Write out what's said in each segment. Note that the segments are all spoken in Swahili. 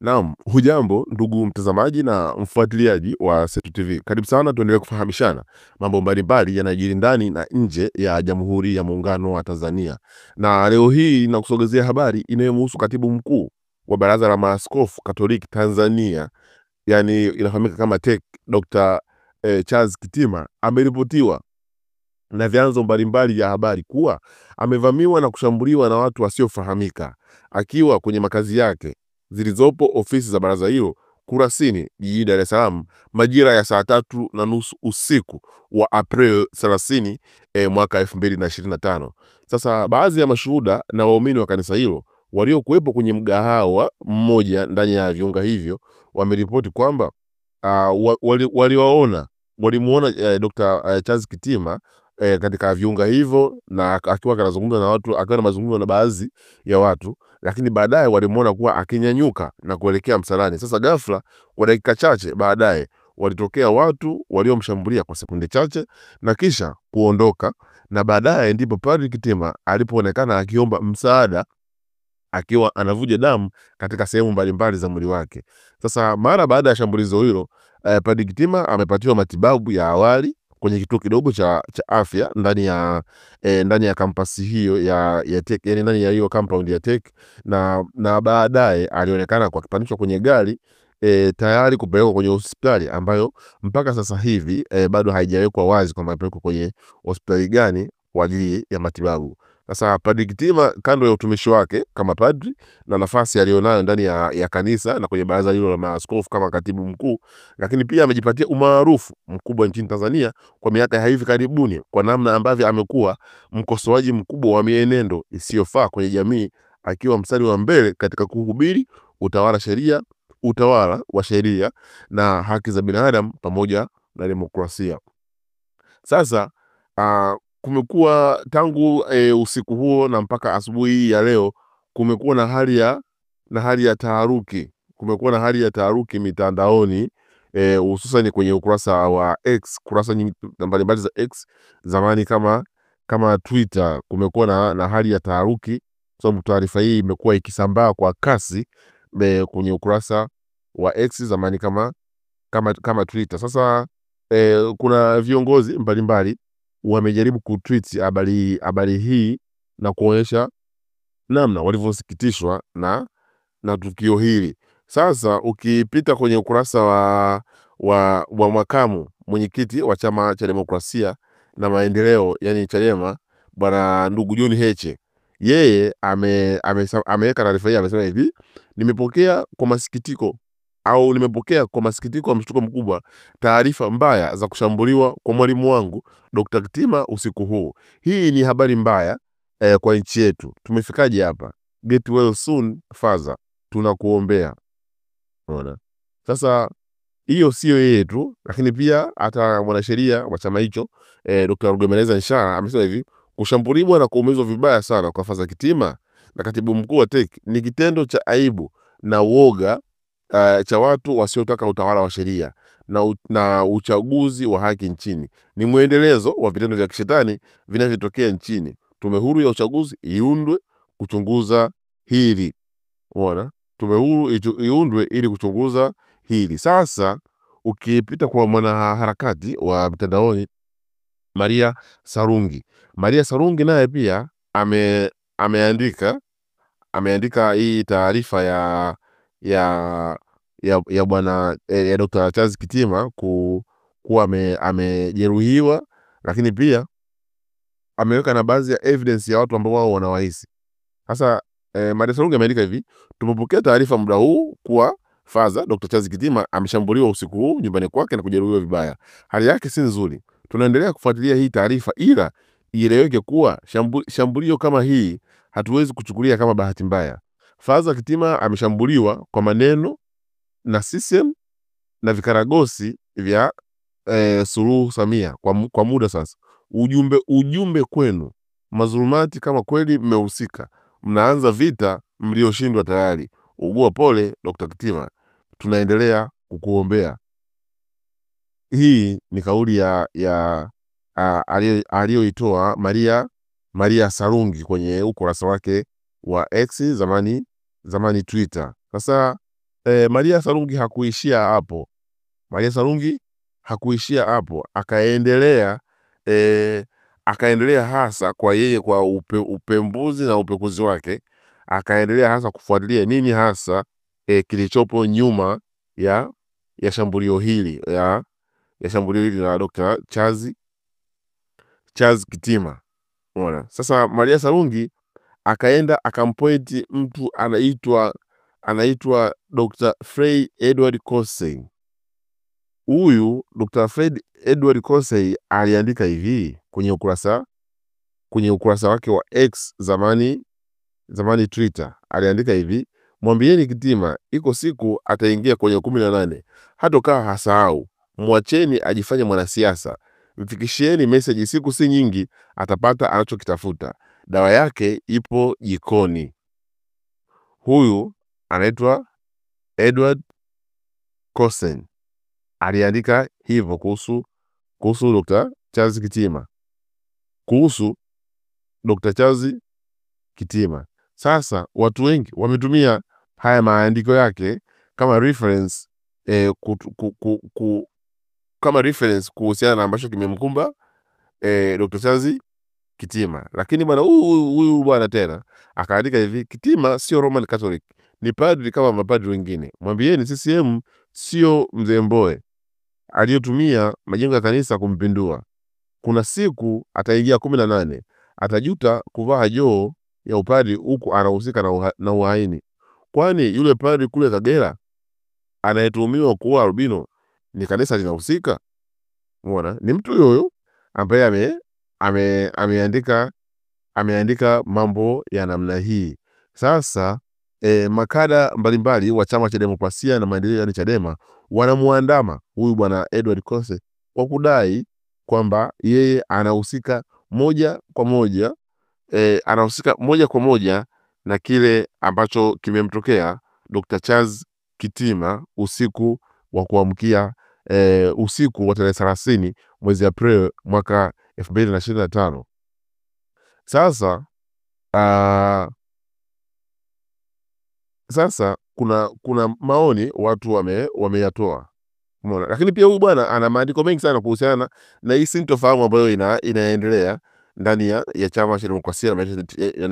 Naam, hujambo ndugu mtazamaji na mfuatiliaji wa Setu TV. Karibu sana tuendelee kufahamishana mambo mbalimbali yanayojiri ndani na nje ya Jamhuri ya Muungano wa Tanzania. Na leo hii nakusogezea habari inayomhusu Katibu Mkuu wa Baraza la Maaskofu Katoliki Tanzania, yani inafahamika kama TEC, Dr. Charles Kitima ameripotiwa na vyanzo mbalimbali vya habari kuwa amevamiwa na kushambuliwa na watu wasiofahamika akiwa kwenye makazi yake zilizopo ofisi za baraza hilo Kurasini, jijini Dar es Salaam, majira ya saa 3:30 usiku wa April 30 mwaka 2025. Sasa baadhi ya mashuhuda na waumini wa kanisa hilo waliokuwepo kwenye mgahawa mmoja ndani ya viunga hivyo wameripoti kwamba walimuona Dr. Charles Kitima katika viunga hivyo na akiwa anazungumza na watu, akiwa na mazungumzo na baadhi ya watu, lakini baadaye walimuona kuwa akinyanyuka na kuelekea msalani. Sasa ghafla kwa dakika chache baadaye walitokea watu waliomshambulia kwa sekunde chache na kisha kuondoka, na baadaye ndipo Padri Kitima alipoonekana akiomba msaada akiwa anavuja damu katika sehemu mbalimbali za mwili wake. Sasa mara baada ya shambulizo hilo, Padri Kitima amepatiwa matibabu ya awali kwenye kituo kidogo cha afya ndani ya kampasi hiyo ya TEC, yani ndani ya hiyo compound ya TEC, na baadaye alionekana kwa kipandishwa kwenye gari tayari kupelekwa kwenye hospitali ambayo mpaka sasa hivi bado haijawekwa wazi kwamba amepelekwa kwenye hospitali gani kwa ajili ya matibabu. Sasa Padri Kitima, kando ya utumishi wake kama padri na nafasi alionayo ndani ya kanisa na kwenye baraza hilo la maaskofu kama katibu mkuu, lakini pia amejipatia umaarufu mkubwa nchini Tanzania kwa miaka ya hivi karibuni kwa namna ambavyo amekuwa mkosoaji mkubwa wa mienendo isiyofaa kwenye jamii, akiwa mstari wa mbele katika kuhubiri utawala wa sheria na haki za binadamu pamoja na demokrasia. Sasa kumekuwa tangu usiku huo na mpaka asubuhi ya leo kumekuwa na hali ya taharuki. Kumekuwa na hali ya taharuki mitandaoni, hususan kwenye ukurasa wa X, kurasa nyingi mbalimbali za X zamani kama Twitter. Kumekuwa na hali ya taharuki sababu taarifa hii imekuwa ikisambaa kwa kasi kwenye ukurasa wa X zamani kama Twitter. Sasa kuna viongozi mbalimbali wamejaribu kutweet habari hii na kuonyesha namna walivyosikitishwa na tukio hili. Sasa ukipita kwenye ukurasa wa makamu mwenyekiti wa Chama cha Demokrasia na Maendeleo, yani Chadema, bwana ndugu John Heche, yeye ameweka taarifa hii, amesema hivi: nimepokea kwa masikitiko wa mshtuko mkubwa taarifa mbaya za kushambuliwa kwa mwalimu wangu Dr. Kitima usiku huu. Hii ni habari mbaya kwa nchi yetu. Tumefikaje hapa? Get well soon father, tunakuombea. Unaona? Sasa hiyo sio yeye tu, lakini pia hata mwanasheria wa chama hicho Dr. Rugemeleza Nshala amesema hivi: kushambuliwa na kuumizwa vibaya sana kwa Father Kitima na katibu mkuu wa TEC ni kitendo cha aibu na uoga cha watu wasiotaka utawala wa sheria na uchaguzi wa haki nchini. Ni mwendelezo wa vitendo vya kishetani vinavyotokea nchini. Tume huru ya uchaguzi iundwe kuchunguza hili. Unaona? Tume huru iundwe ili kuchunguza hili. Sasa ukipita kwa mwanaharakati wa mtandaoni Maria Sarungi naye pia ameandika hii taarifa ya bwana Dr. Charles Kitima kuwa amejeruhiwa, lakini pia ameweka na baadhi ya evidence ya watu ambao wao wanawahisi. Sasa Maria Sarungi ameandika hivi: tumepokea taarifa muda huu kuwa Father Dr. Charles Kitima ameshambuliwa usiku huu nyumbani kwake na kujeruhiwa vibaya. Hali yake si nzuri. Tunaendelea kufuatilia hii taarifa, ila ieleweke kuwa shambulio kama hii hatuwezi kuchukulia kama bahati mbaya. Father Kitima ameshambuliwa kwa maneno na CCM na vikaragosi vya Suluhu Samia kwa muda sasa. Ujumbe kwenu mazulumati, kama kweli mmehusika, mnaanza vita mlioshindwa tayari. Ugua pole Dr. Kitima, tunaendelea kukuombea. Hii ni kauli aliyoitoa Maria Sarungi kwenye ukurasa wake wa X zamani Twitter. Sasa Maria Sarungi hakuishia hapo. Maria Sarungi hakuishia hapo, akaendelea hasa kwa yeye kwa upembuzi na upekuzi wake, akaendelea hasa kufuatilia nini hasa kilichopo nyuma ya shambulio hili la Dr. Charles Kitima. Unaona? Sasa Maria Sarungi akaenda akampointi mtu anaitwa Dr. Frey Edward Kosgei. Huyu Dr. Fred Edward Kosgei aliandika hivi kwenye ukurasa wake wa X, zamani Twitter. Aliandika hivi: mwambieni Kitima iko siku ataingia kwenye 18, hatokaa hasahau. Mwacheni ajifanye mwanasiasa, mfikishieni message, siku si nyingi atapata anachokitafuta. Dawa yake ipo jikoni. Huyu anaitwa Edward Kosgei aliandika hivyo kuhusu Dr. Charles Kitima, Sasa watu wengi wametumia haya maandiko yake kama reference kuhusiana na ambacho kimemkumba Dr. Charles Kitima. Lakini bwana huyu bwana tena akaandika hivi: Kitima sio Roman Catholic, ni padri kama mapadri wengine. Mwambieni CCM sio Mzee Mbowe aliyotumia majengo ya kanisa kumpindua. Kuna siku ataingia 18, atajuta kuvaa joo ya upadri huku anahusika na uhaini. Kwani yule padri kule Kagera anayetuhumiwa kuwa albino ni kanisa linahusika? Umeona? Ni mtu huyo ambaye ameandika mambo ya namna hii. Sasa makada mbalimbali wa Chama cha Demokrasia na Maendeleo, yani Chadema, wanamuandama huyu bwana Edward Kosgei kwa kudai kwamba yeye anahusika moja kwa moja na kile ambacho kimemtokea Dr. Charles Kitima usiku wa kuamkia usiku wa tarehe 30 mwezi Aprili mwaka 2025. Sasa kuna maoni watu wameyatoa. Umeona? Lakini pia huyu bwana ana maandiko mengi sana kuhusiana na hii sintofahamu ambayo inaendelea ndani ya Chama cha Demokrasia na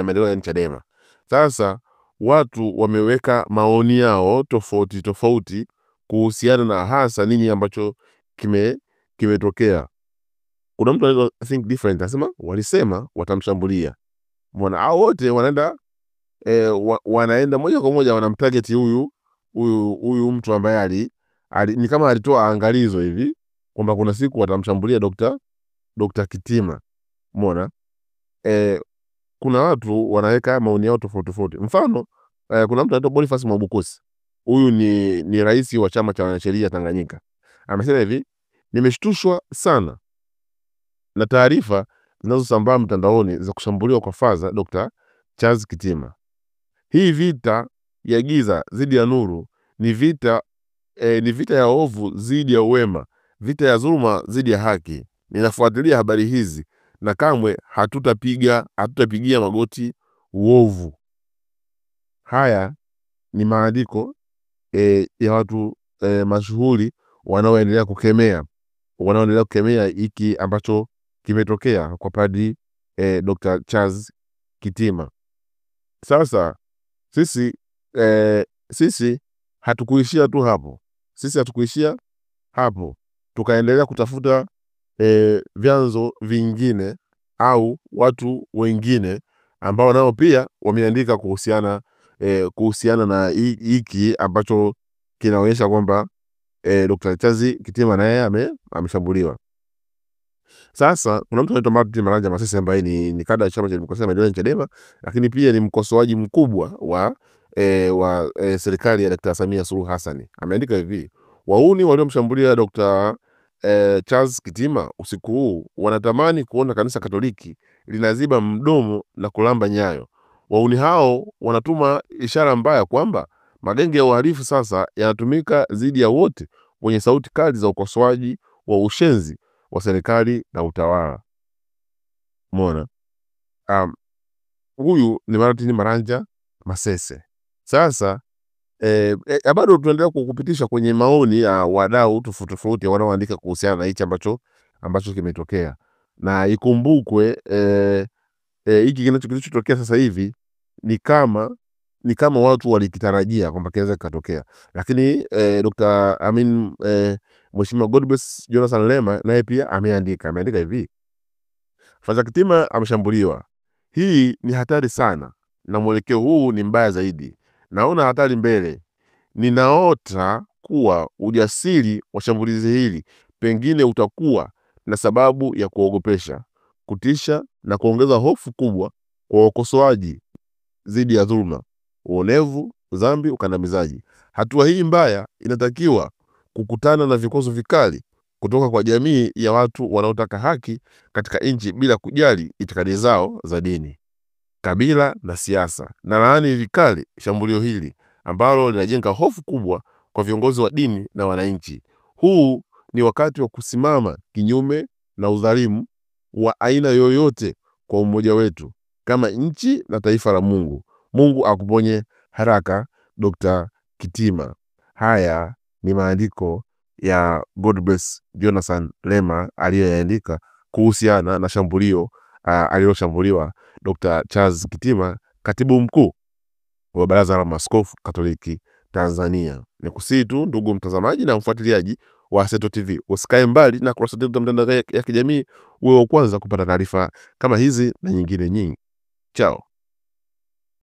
Maendeleo, yani Chadema. Sasa watu wameweka maoni yao tofauti kuhusiana na hasa nini ambacho kimetokea. Kuna mtu anaitwa Think Different anasema walisema watamshambulia. Umeona? Hao wote wanaenda moja kwa moja wanamtarget huyu mtu ambaye ni kama alitoa angalizo hivi kwamba kuna siku watamshambulia Dr. Kitima. Umeona? Kuna watu wanaweka maoni yao tofauti. Mfano, kuna mtu anaitwa Boniface Mwabukusi. Huyu ni rais wa chama cha wanasheria Tanganyika. Amesema hivi: nimeshtushwa sana na taarifa zinazosambaa mtandaoni za kushambuliwa kwa faza Dr. Charles Kitima. Hii vita ya giza dhidi ya nuru ni vita ya ovu dhidi ya uwema, vita ya dhuluma dhidi ya haki. Ninafuatilia habari hizi na kamwe hatutapigia magoti uovu. Haya ni maandiko ya watu mashuhuri wanaoendelea kukemea hiki ambacho kimetokea kwa Padri Dr. Charles Kitima. Sasa sisi hatukuishia tu hapo. Tukaendelea kutafuta vyanzo vingine au watu wengine ambao nao pia wameandika kuhusiana na hiki ambacho kinaonyesha kwamba Dr. Charles Kitima naye ameshambuliwa. Sasa kuna mtu anaitwa Martin Maranja Masese ambaye ni kada ya Chama cha Demokrasia na Maendeleo Chadema, lakini pia ni mkosoaji mkubwa wa serikali ya Dr. Samia Suluhu Hassan. Ameandika hivi: wauni waliomshambulia Dr. Charles Kitima usiku huu wanatamani kuona kanisa Katoliki linaziba mdomo na kulamba nyayo. Wauni hao wanatuma ishara mbaya kwamba magenge ya uhalifu sasa yanatumika dhidi ya wote wenye sauti kali za ukosoaji wa ushenzi wa serikali na utawala. Umeona? Huyu ni Martin Maranja Masese. Sasa bado tunaendelea kukupitisha kwenye maoni ya wadau tofauti tofauti wanaoandika kuhusiana na hichi ambacho kimetokea, na ikumbukwe hiki kilichotokea sasa hivi ni kama watu walikitarajia kwamba kinaweza kikatokea, lakini Mheshimiwa Godbless Jonathan Lema naye pia ameandika hivi: Franza Kitima ameshambuliwa. Hii ni hatari sana na mwelekeo huu ni mbaya zaidi. Naona hatari mbele. Ninaota kuwa ujasiri wa shambulizi hili pengine utakuwa na sababu ya kuogopesha, kutisha na kuongeza hofu kubwa kwa wakosoaji dhidi ya dhuluma, uonevu, dhambi, ukandamizaji. Hatua hii mbaya inatakiwa kukutana na vikwazo vikali kutoka kwa jamii ya watu wanaotaka haki katika nchi bila kujali itikadi zao za dini, kabila na siasa. Na laani vikali shambulio hili ambalo linajenga hofu kubwa kwa viongozi wa dini na wananchi. Huu ni wakati wa kusimama kinyume na udhalimu wa aina yoyote kwa umoja wetu kama nchi na taifa la Mungu. Mungu akuponye haraka, Dr. Kitima. Haya ni maandiko ya Godbless Jonathan Lema aliyoandika kuhusiana na shambulio aliloshambuliwa Dr. Charles Kitima, katibu mkuu wa Baraza la Maaskofu Katoliki Tanzania. Nikusii tu ndugu mtazamaji na mfuatiliaji wa Seto TV, usikae mbali na kurasa zetu za mitandao ya kijamii uwe wa kwanza kupata taarifa kama hizi na nyingine nyingi. Chao.